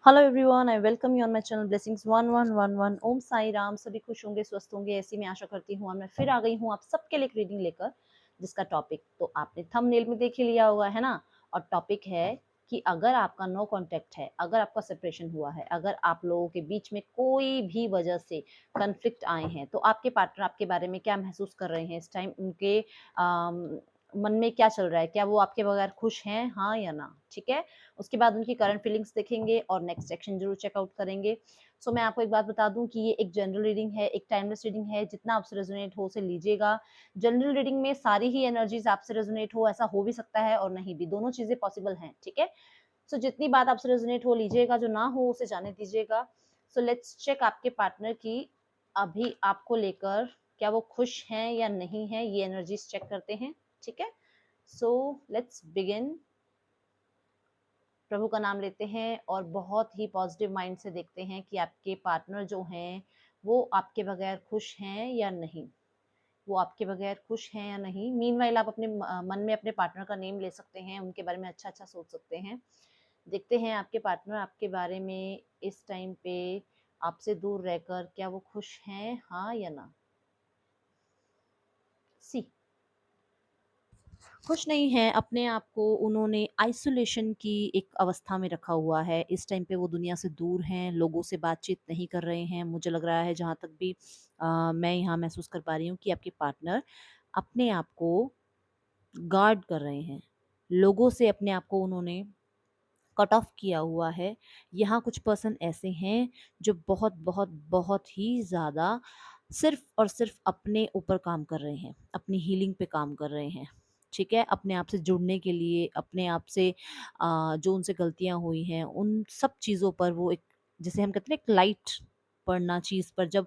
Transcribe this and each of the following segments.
Hello everyone, I welcome you on my channel blessings 1111। ओम साई राम। सभी खुश होंगे, स्वस्थ होंगे, ऐसी मैं आशा करती हूँ। और मैं फिर आ गई हूँ आप सबके लिए एक रीडिंग लेकर, जिसका टॉपिक तो आपने थंबनेल में देख ही लिया होगा, है ना। और टॉपिक है कि अगर आपका नो कांटेक्ट है, अगर आपका सेपरेशन हुआ है, अगर आप लोगों के बीच में कोई भी वजह से कन्फ्लिक्ट आए हैं, तो आपके पार्टनर आपके बारे में क्या महसूस कर रहे हैं इस टाइम, उनके मन में क्या चल रहा है, क्या वो आपके बगैर खुश हैं, हाँ या ना। ठीक है, उसके बाद उनकी करंट फीलिंग्स देखेंगे और नेक्स्ट सेक्शन जरूर चेकआउट करेंगे। सो मैं आपको एक बात बता दूं कि ये एक जनरल रीडिंग है, एक टाइमलेस रीडिंग है। जितना आपसे रेजोनेट हो उसे लीजिएगा। जनरल रीडिंग में सारी ही एनर्जीज आपसे रेजोनेट हो, ऐसा हो भी सकता है और नहीं भी, दोनों चीजें पॉसिबल हैं। ठीक है, सो जितनी बात आपसे रेजोनेट हो लीजिएगा, जो ना हो उसे जाने दीजिएगा। सो लेट्स चेक आपके पार्टनर की अभी आपको लेकर, क्या वो खुश हैं या नहीं है, ये एनर्जीज चेक करते हैं। ठीक है, सो लेट्स बिगिन। प्रभु का नाम लेते हैं और बहुत ही पॉजिटिव माइंड से देखते हैं कि आपके पार्टनर जो हैं वो आपके बगैर खुश हैं या नहीं। वो आपके बगैर खुश हैं या नहीं। मीनवाइल आप अपने मन में अपने पार्टनर का नेम ले सकते हैं, उनके बारे में अच्छा अच्छा सोच सकते हैं। देखते हैं आपके पार्टनर आपके बारे में इस टाइम पे आपसे दूर रहकर क्या वो खुश हैं, हाँ या ना। सी, खुश नहीं है। अपने आप को उन्होंने आइसोलेशन की एक अवस्था में रखा हुआ है। इस टाइम पे वो दुनिया से दूर हैं, लोगों से बातचीत नहीं कर रहे हैं। मुझे लग रहा है, जहाँ तक भी मैं यहाँ महसूस कर पा रही हूँ, कि आपके पार्टनर अपने आप को गार्ड कर रहे हैं। लोगों से अपने आप को उन्होंने कट ऑफ किया हुआ है। यहाँ कुछ पर्सन ऐसे हैं जो बहुत बहुत बहुत ही ज़्यादा सिर्फ और सिर्फ अपने ऊपर काम कर रहे हैं, अपनी हीलिंग पे काम कर रहे हैं। ठीक है, अपने आप से जुड़ने के लिए, अपने आप से जो उनसे गलतियाँ हुई हैं उन सब चीज़ों पर वो एक, जैसे हम कहते हैं ना, एक लाइट पड़ना चीज़ पर। जब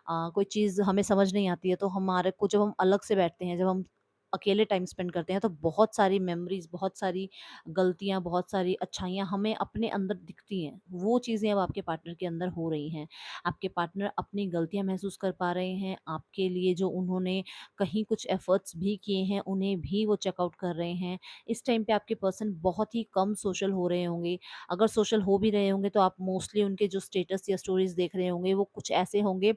कोई चीज़ हमें समझ नहीं आती है तो हमारे को, जब हम अलग से बैठते हैं, जब हम अकेले टाइम स्पेंड करते हैं, तो बहुत सारी मेमोरीज, बहुत सारी गलतियाँ, बहुत सारी अच्छाइयाँ हमें अपने अंदर दिखती हैं। वो चीज़ें अब आपके पार्टनर के अंदर हो रही हैं। आपके पार्टनर अपनी गलतियाँ महसूस कर पा रहे हैं। आपके लिए जो उन्होंने कहीं कुछ एफर्ट्स भी किए हैं, उन्हें भी वो चेकआउट कर रहे हैं। इस टाइम पे आपके पर्सन बहुत ही कम सोशल हो रहे होंगे। अगर सोशल हो भी रहे होंगे तो आप मोस्टली उनके जो स्टेटस या स्टोरीज देख रहे होंगे, वो कुछ ऐसे होंगे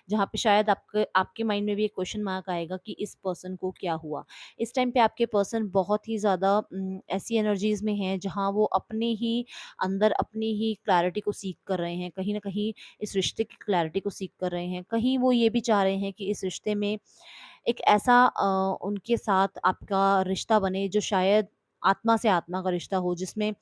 जहाँ पे शायद आपके आपके माइंड में भी एक क्वेश्चन मार्क आएगा कि इस पर्सन को क्या हुआ। इस टाइम पे आपके पर्सन बहुत ही ज़्यादा ऐसी एनर्जीज़ में हैं जहाँ वो अपने ही अंदर अपनी ही क्लैरिटी को सीक कर रहे हैं। कहीं न कहीं इस रिश्ते की क्लैरिटी को सीक कर रहे हैं। कहीं वो ये भी चाह रहे हैं कि इस रिश्ते में एक ऐसा उनके साथ आपका रिश्ता बने जो शायद आत्मा से आत्मा का रिश्ता हो, जिसमें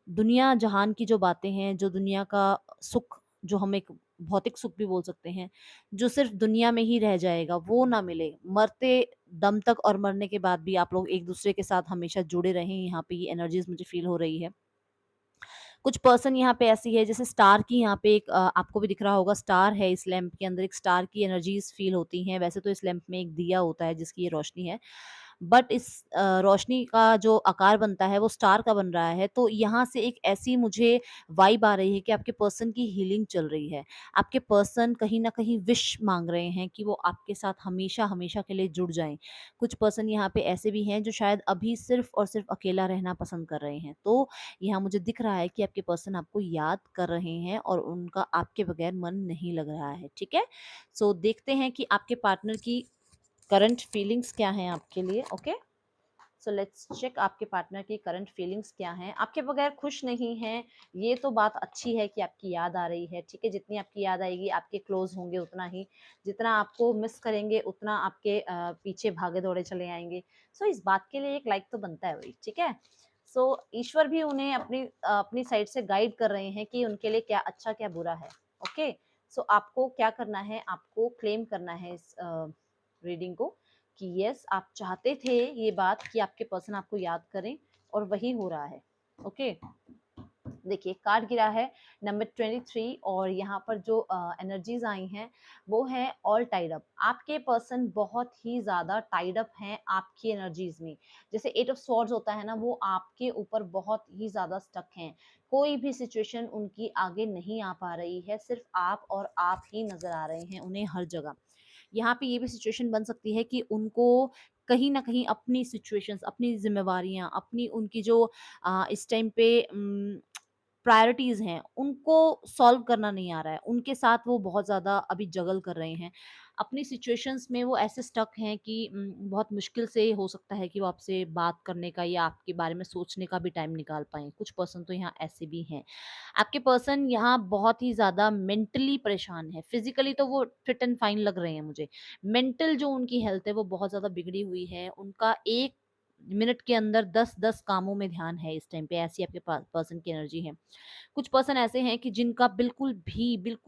दुनिया जहान की जो बातें हैं, जो दुनिया का सुख, जो हम एक भौतिक सुख भी बोल सकते हैं, जो सिर्फ़ दुनिया में ही रह जाएगा, वो ना मिले। मरते दम तक और मरने के बाद भी आप लोग एक-दूसरे के साथ हमेशा जुड़े रहें, यहाँ पे ये एनर्जीज़ मुझे फ़ील हो रही है। कुछ पर्सन यहाँ पे ऐसी है, जैसे स्टार की यहाँ पे एक आपको भी दिख रहा होगा, स्टार है इस लैंप के अंदर, एक स्टार की एनर्जीज़ फ़ील होती हैं। वैसे तो इस लैंप में एक दिया होता है जिसकी ये रोशनी है। बट इस रोशनी का जो आकार बनता है वो स्टार का बन रहा है। तो यहाँ से एक ऐसी मुझे वाइब आ रही है कि आपके पर्सन की हीलिंग चल रही है। आपके पर्सन कहीं न कहीं विश माँग रहे हैं कि वो आपके साथ हमेशा-हमेशा के लिए जुड़ जाएँ। कुछ पर्सन यहाँ पे ऐसे भी हैं जो शायद अभी सिर्फ़ और सिर्फ़ अकेला रहना पसंद कर रहे हैं। तो यहाँ मुझे दिख रहा है कि आपके पर्सन आपको याद कर रहे हैं और उनका आपके बगैर मन नहीं लग रहा है। ठीक है? सो देखते हैं कि आपके पार्टनर की करंट फीलिंग्स क्या हैं आपके लिए। ओके, सो लेट्स चेक आपके पार्टनर की करंट फीलिंग्स क्या हैं। आपके बगैर खुश नहीं हैं, ये तो बात अच्छी है कि आपकी याद आ रही है। ठीक है, जितनी आपकी याद आएगी, आपके क्लोज होंगे उतना ही, जितना आपको मिस करेंगे उतना आपके पीछे भागे दौड़े चले आएंगे। सो इस बात के लिए एक लाइक तो बनता है भाई। ठीक है, सो ईश्वर भी उन्हें अपनी साइड से गाइड कर रहे हैं कि उनके लिए क्या अच्छा क्या बुरा है। ओके, सो आपको क्या करना है, आपको क्लेम करना है इस रीडिंग को, कि यस आप चाहते थे ये बात कि आपके पर्सन आपको याद करें, और वही हो रहा है। ओके, देखिए कार्ड गिरा है नंबर 23, और यहाँ पर जो एनर्जीज आई हैं वो है ऑल टाइड अप। आपके पर्सन बहुत ही ज्यादा टाइड अप हैं आपकी एनर्जीज में। जैसे एट ऑफ स्वॉर्ड्स होता है ना, वो आपके ऊपर बहुत ही ज्यादा स्टक हैं। कोई भी सिचुएशन उनकी आगे नहीं आ पा रही है, सिर्फ आप और आप ही नजर आ रहे हैं उन्हें हर जगह। यहाँ पे ये भी सिचुएशन बन सकती है कि उनको कहीं न कहीं अपनी सिचुएशंस, अपनी ज़िम्मेवारियाँ, अपनी उनकी जो इस टाइम पे प्रायोरिटीज़ हैं, उनको सॉल्व करना नहीं आ रहा है। उनके साथ वो बहुत ज़्यादा अभी जगल कर रहे हैं। अपनी सिचुएशंस में वो ऐसे स्टक हैं कि बहुत मुश्किल से हो सकता है कि वो आपसे बात करने का या आपके बारे में सोचने का भी टाइम निकाल पाएँ। कुछ पर्सन तो यहाँ ऐसे भी हैं। आपके पर्सन यहाँ बहुत ही ज़्यादा मेंटली परेशान है। फिज़िकली तो वो फिट एंड फाइन लग रहे हैं मुझे। मेंटल जो उनकी हेल्थ है वो बहुत ज़्यादा बिगड़ी हुई है। उनका 1 मिनट के अंदर 10-10 कामों में ध्यान है इस टाइम पे, ऐसी आपके पर्सन की एनर्जी है। कुछ पर्सन ऐसे हैं कि जिनका बिल्कुल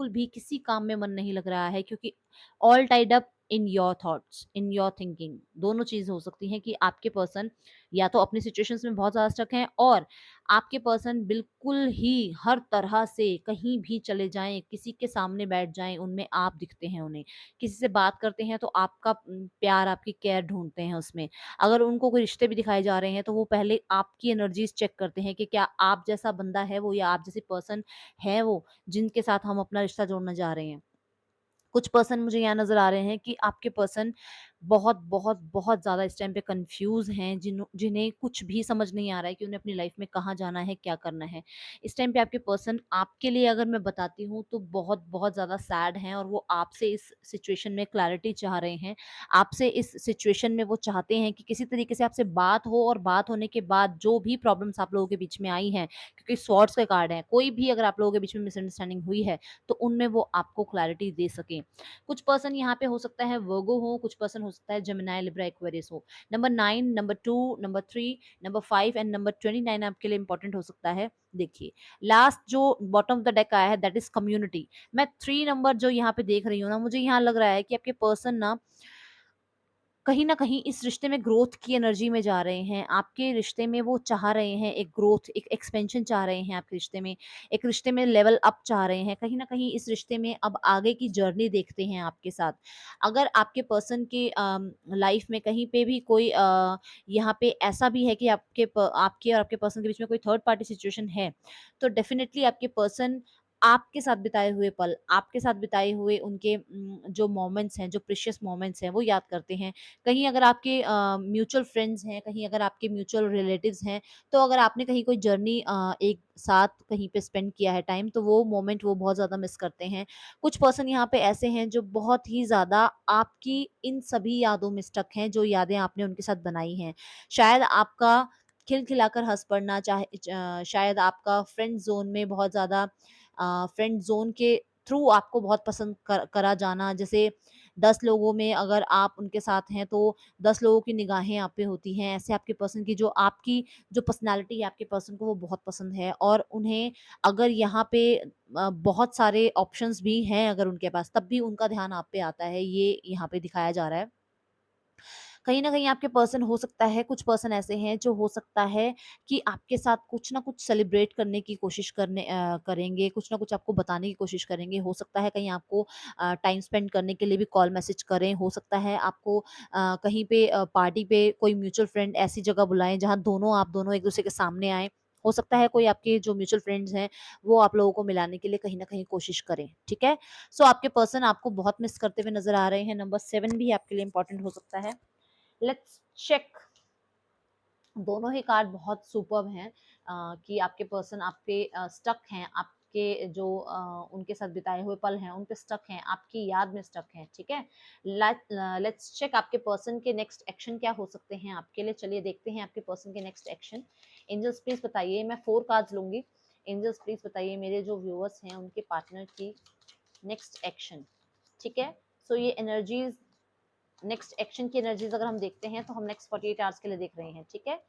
भी किसी काम में मन नहीं लग रहा है, क्योंकि all tied up in your thoughts, in your thinking. दोनों चीज़ हो सकती हैं कि आपके पर्सन या तो अपनी सिचुएशंस में बहुत ज़्यादा स्टक हैं, और आपके पर्सन बिल्कुल ही हर तरह से कहीं भी चले जाएँ, किसी के सामने बैठ जाएँ, उनमें आप दिखते हैं उन्हें। किसी से बात करते हैं तो आपका प्यार, आपकी केयर ढूँढते हैं उसमें। अगर उनको कोई रिश्ते भी दिखाए जा रहे हैं तो वो पहले आपकी एनर्जीज़ चेक करते हैं कि क्या आप जैसा बंदा है वो, या आप जैसे पर्सन है वो, जिनके साथ हम अपना रिश्ता जोड़ने जा रहे हैं। कुछ पर्सन मुझे यहाँ नज़र आ रहे हैं कि आपके पर्सन बहुत ज़्यादा इस टाइम पे कन्फ्यूज़ हैं, जिन्हें कुछ भी समझ नहीं आ रहा है कि उन्हें अपनी लाइफ़ में कहाँ जाना है, क्या करना है। इस टाइम पे आपके पर्सन आपके लिए अगर मैं बताती हूँ तो बहुत ज़्यादा सैड हैं, और वो आपसे इस सिचुएशन में क्लैरिटी चाह रहे हैं। आपसे इस सिचुएशन में वो चाहते हैं कि किसी तरीके से आपसे बात हो, और बात होने के बाद जो भी प्रॉब्लम्स आप लोगों के बीच में आई हैं, क्योंकि स्वॉर्ड्स के कार्ड हैं, कोई भी अगर आप लोगों के बीच में मिसअंडरस्टैंडिंग हुई है, तो उनमें वो आपको क्लैरिटी दे सकें। कुछ पर्सन यहाँ पे हो सकता है वर्गो हो, कुछ पर्सन हो सकता है जेमिनी, लिब्रा, एक्वेरियस हो। Number 9, number 2, number 3, number 5 and number 29 आपके लिए इंपॉर्टेंट हो सकता है। देखिए, लास्ट जो बॉटम ऑफ द डेक आया है दैट इज कम्युनिटी। मैं 3 नंबर जो यहाँ पे देख रही हूँ ना, मुझे यहाँ लग रहा है कि आपके पर्सन ना कहीं न कहीं इस रिश्ते में ग्रोथ की एनर्जी में जा रहे हैं। आपके रिश्ते में वो चाह रहे हैं एक ग्रोथ, एक एक्सपेंशन चाह रहे हैं आपके रिश्ते में। एक रिश्ते में लेवल अप चाह रहे हैं। कहीं न कहीं इस रिश्ते में अब आगे की जर्नी देखते हैं आपके साथ। अगर आपके पर्सन के लाइफ़ में कहीं पे भी कोई यहाँ पे ऐसा भी है कि आपके और आपके पर्सन के बीच में कोई थर्ड पार्टी सिचुएशन है, तो डेफ़िनिटली आपके पर्सन आपके साथ बिताए हुए पल, आपके साथ बिताए हुए उनके जो मोमेंट्स हैं, जो प्रीशियस मोमेंट्स हैं, वो याद करते हैं। कहीं अगर आपके म्यूचुअल फ्रेंड्स हैं, कहीं अगर आपके म्यूचुअल रिलेटिव्स हैं, तो अगर आपने कहीं कोई जर्नी एक साथ कहीं पे स्पेंड किया है टाइम, तो वो मोमेंट वो बहुत ज़्यादा मिस करते हैं। कुछ पर्सन यहाँ पे ऐसे हैं जो बहुत ही ज़्यादा आपकी इन सभी यादों में स्टक हैं, जो यादें आपने उनके साथ बनाई हैं। शायद आपका खिलखिलाकर हँस पड़ना, शायद आपका फ्रेंड ज़ोन में बहुत ज़्यादा फ्रेंड ज़ोन के थ्रू आपको बहुत पसंद करा जाना। जैसे 10 लोगों में अगर आप उनके साथ हैं, तो 10 लोगों की निगाहें आप पे होती हैं। ऐसे आपके पर्सन की जो आपकी जो पर्सनैलिटी है, आपके पर्सन को वो बहुत पसंद है, और उन्हें अगर यहाँ पे बहुत सारे ऑप्शंस भी हैं अगर उनके पास, तब भी उनका ध्यान आप पे आता है, ये यहाँ पे दिखाया जा रहा है। कहीं न कहीं आपके पर्सन हो सकता है, कुछ पर्सन ऐसे हैं जो हो सकता है कि आपके साथ कुछ न कुछ सेलिब्रेट करने की कोशिश करेंगे, कुछ न कुछ आपको बताने की कोशिश करेंगे। हो सकता है कहीं आपको टाइम स्पेंड करने के लिए भी कॉल मैसेज करें। हो सकता है आपको कहीं पे पार्टी पे कोई म्यूचुअल फ्रेंड ऐसी जगह बुलाएँ जहाँ आप दोनों एक-दूसरे के सामने आएँ। हो सकता है कोई आपके जो म्यूचुअल फ्रेंड्स हैं, वो आप लोगों को मिलाने के लिए कहीं न कहीं कोशिश करें, ठीक है? सो आपके पर्सन आपको बहुत मिस करते हुए नज़र आ रहे हैं। नंबर 7 भी आपके लिए इम्पोर्टेंट हो सकता है। Let's check. दोनों ही कार्ड बहुत सुपर्ब हैं कि आपके पर्सन आप पे स्टक हैं, आपके जो उनके साथ बिताए हुए पल हैं उन पे स्टक हैं, आपकी याद में स्टक हैं, ठीक है। लेट्स चेक आपके पर्सन के नेक्स्ट एक्शन क्या हो सकते हैं आपके लिए। चलिए देखते हैं आपके पर्सन के नेक्स्ट एक्शन। एंजल्स प्लीज बताइए, मैं 4 कार्ड्स लूंगी। एंजल्स प्लीज बताइए मेरे जो व्यूअर्स हैं उनके पार्टनर की नेक्स्ट एक्शन, ठीक है। सो ये एनर्जीज, नेक्स्ट एक्शन की एनर्जीज अगर हम देखते हैं तो हम नेक्स्ट 48 आवर्स के लिए देख रहे हैं, ठीक है।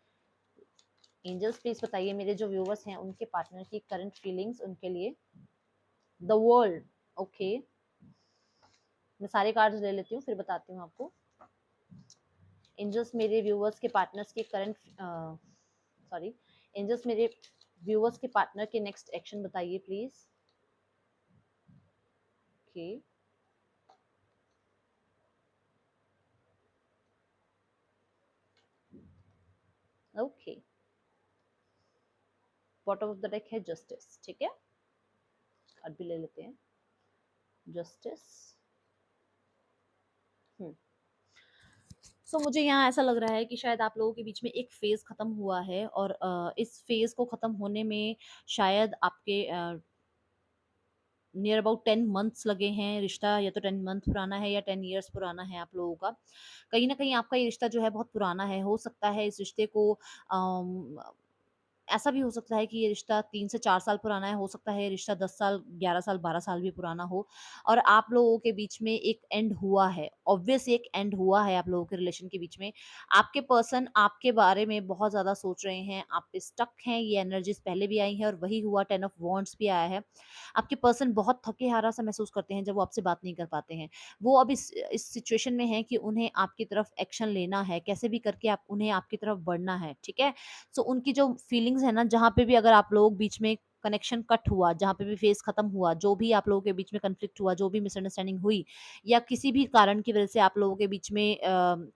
एंजल्स प्लीज बताइए मेरे जो व्यूवर्स हैं उनके पार्टनर की करंट फीलिंग्स उनके लिए। The world, okay. मैं सारे कार्ड्स ले लेती हूँ फिर बताती हूँ आपको। एंजल्स मेरे व्यूवर्स के पार्टनर्स की करंट सॉरी एंजल्स मेरे व्यूवर्स के पार्टनर के नेक्स्ट एक्शन बताइए please. Okay, okay. Bottom of the deck है जस्टिस, ठीक है। कार्ड भी ले लेते हैं, जस्टिस। सो मुझे यहाँ ऐसा लग रहा है कि शायद आप लोगों के बीच में एक फ़ेज़ ख़त्म हुआ है और इस फ़ेज़ को ख़त्म होने में शायद आपके नियर अबाउट 10 मंथ्स लगे हैं। रिश्ता या तो 10 मंथ पुराना है या 10 इयर्स पुराना है आप लोगों का। कहीं न कहीं आपका ये रिश्ता जो है बहुत पुराना है। हो सकता है इस रिश्ते को अम, ऐसा भी हो सकता है कि ये रिश्ता 3 से 4 साल पुराना है, हो सकता है ये रिश्ता 10 साल, 11 साल, 12 साल भी पुराना हो और आप लोगों के बीच में एक एंड हुआ है। ऑब्वियस एक एंड हुआ है आप लोगों के रिलेशन के बीच में। आपके पर्सन आपके बारे में बहुत ज़्यादा सोच रहे हैं, आप पे स्टक हैं, ये एनर्जीज़ पहले भी आई हैं और वही हुआ 10 ऑफ वांड्स भी आया है। आपके पर्सन बहुत थके-हारा सा महसूस करते हैं जब वो आपसे बात नहीं कर पाते हैं। वो अब इस सिचुएशन में हैं कि उन्हें आपकी तरफ एक्शन लेना है, कैसे भी करके आप उन्हें आपकी तरफ बढ़ना है, ठीक है? सो उनकी जो फीलिंग्स है ना, जहाँ पे भी अगर आप लोग बीच में कनेक्शन कट हुआ, जहाँ पे भी फेज़ खत्म हुआ, जो भी आप लोगों के बीच में कॉन्फ्लिक्ट हुआ, जो भी मिसअंडरस्टैंडिंग हुई या किसी भी कारण की वजह से आप लोगों के बीच में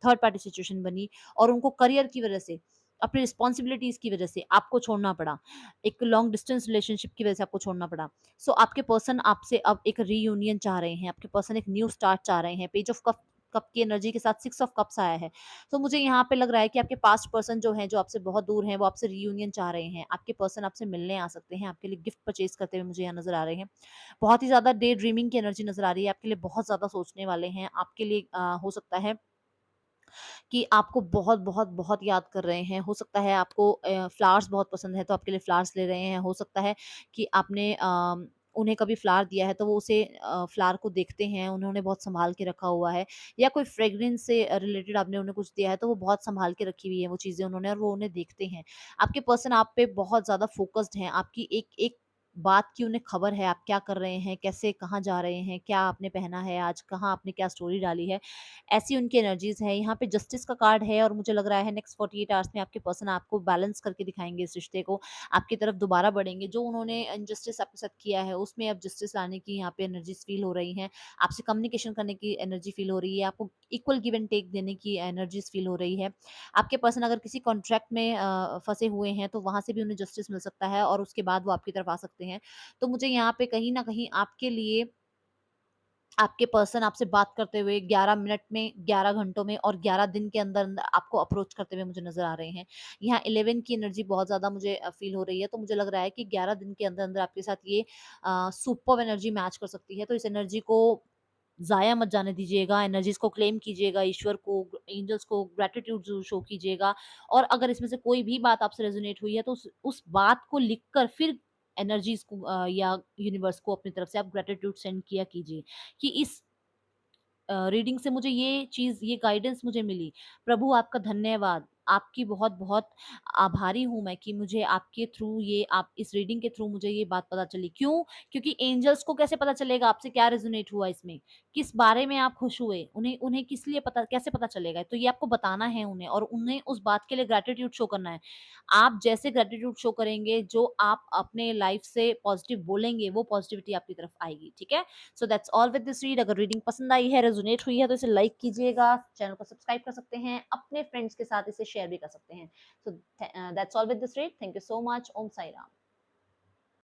थर्ड पार्टी सिचुएशन बनी और उनको करियर की वजह से, अपनी रिस्पॉन्सिबिलिटीज़ की वजह से आपको छोड़ना पड़ा। एक लॉन्ग डिस्टेंस रिलेशनशिप की वजह से आपको छोड़ना पड़ा। सो आपके पर्सन आपसे अब एक रीयूनियन चाह रहे हैं, आपके पर्सन एक न्यू स्टार्ट चाह रहे हैं। पेज ऑफ कप की एनर्जी के साथ 6 ऑफ कप्स आया है। तो मुझे यहाँ पे लग रहा है कि आपके पास्ट पर्सन जो हैं, जो आपसे बहुत दूर हैं, वो आपसे रियूनियन चाह रहे हैं। आपके पर्सन आपसे मिलने आ सकते हैं, आपके लिए गिफ्ट परचेज़ करते हुए मुझे यहाँ नज़र आ रहे हैं। बहुत ही ज़्यादा डे ड्रीमिंग की एनर्जी नज़र आ रही है, आपके लिए बहुत ज़्यादा सोचने वाले हैं। आपके लिए हो सकता है कि आपको बहुत-बहुत बहुत याद कर रहे हैं। हो सकता है आपको फ्लावर्स बहुत पसंद है, तो आपके लिए फ्लावर्स ले रहे हैं। हो सकता है कि आपने उन्हें कभी फ्लावर दिया है, तो वो उसे फ्लावर को देखते हैं, उन्होंने बहुत सँभाल के रखा हुआ है या कोई फ्रेग्रेंस से रिलेटेड आपने उन्हें कुछ दिया है, तो वो बहुत सँभाल के रखी हुई है वो चीज़ें उन्होंने और वो उन्हें देखते हैं। आपके पर्सन आप पे बहुत ज़्यादा फ़ोकस्ड हैं, आपकी एक-एक बात की उन्हें खबर है, आप क्या कर रहे हैं, कैसे कहाँ जा रहे हैं, क्या आपने पहना है आज, कहाँ आपने क्या स्टोरी डाली है। ऐसी उनकी एनर्जीज़ है। यहाँ पे जस्टिस का कार्ड है और मुझे लग रहा है नेक्स्ट 48 आवर्स में आपके पर्सन आपको बैलेंस करके दिखाएँगे इस रिश्ते को, आपकी तरफ दोबारा बढ़ेंगे। जो उन्होंने इनजस्टिस आपके साथ किया है, उसमें अब जस्टिस लाने की यहाँ पे एनर्जीज़ फ़ील हो रही हैं। आपसे कम्युनिकेशन करने की एनर्जी फ़ील हो रही है, आपको इक्वल गिव एंड टेक देने की एनर्जीज़ फ़ील हो रही है। आपके पर्सन अगर किसी कॉन्ट्रैक्ट में फँसे हुए हैं, तो वहाँ से भी उन्हें जस्टिस मिल सकता है और उसके बाद वो आपकी तरफ आ सकते हैं। तो मुझे यहाँ पे कहीं न कहीं आपके लिए आपके पर्सन आपसे बात करते हुए 11 मिनट में, 11 घंटों में और 11 दिन के अंदर-अंदर आपको अप्रोच करते हुए मुझे नज़र आ रहे हैं। यहाँ 11 की एनर्जी बहुत ज़्यादा मुझे फ़ील हो रही है, तो मुझे लग रहा है कि 11 दिन के अंदर-अंदर आपके साथ ये सुपर्ब एनर्जी मैच कर सकती है। तो इस एनर्जी को ज़ाया मत जाने दीजिएगा, एनर्जीज़ को क्लेम कीजिएगा, ईश्वर को, एंजल्स को ग्रैटिट्यूड ज़रूर शो कीजिएगा और अगर इसमें से कोई भी बात आपसे रेज़ोनेट हुई है, तो उस बात को लिख कर फिर एनर्जीज़ को या यूनिवर्स को अपनी तरफ से आप ग्रैटिट्यूड सेंड किया कीजिए कि इस रीडिंग से मुझे ये चीज़, ये गाइडेंस मुझे मिली। प्रभु आपका धन्यवाद। आपकी बहुत-बहुत आभारी हूँ मैं कि मुझे आपके थ्रू ये आप इस रीडिंग के थ्रू मुझे ये बात पता चली। क्यों? क्योंकि एंजल्स को कैसे पता चलेगा आपसे क्या रेज़ोनेट हुआ इसमें? किस बारे में आप खुश हुए? उन्हें उन्हें किस लिए पता, कैसे पता चलेगा? तो ये आपको बताना है उन्हें और उन्हें उस बात के लिए ग्रैटिट्यूड शो करना है। आप जैसे ग्रैटिट्यूड शो करेंगे, जो आप अपने लाइफ़ से पॉज़िटिव बोलेंगे, वो पॉज़िटिविटी आपकी तरफ आएगी। ठीक है? सो that's all with this read. अगर रीडिंग पसंद आई है, रेजोनेट हुई है तो इसे लाइक कीजिएगा, चैनल को सब्सक्राइब कर सकते हैं, अपने फ्रेंड्स के साथ इसे शेयर भी कर सकते हैं। So that's all with this read. Thank you so much. Om Sai Ram.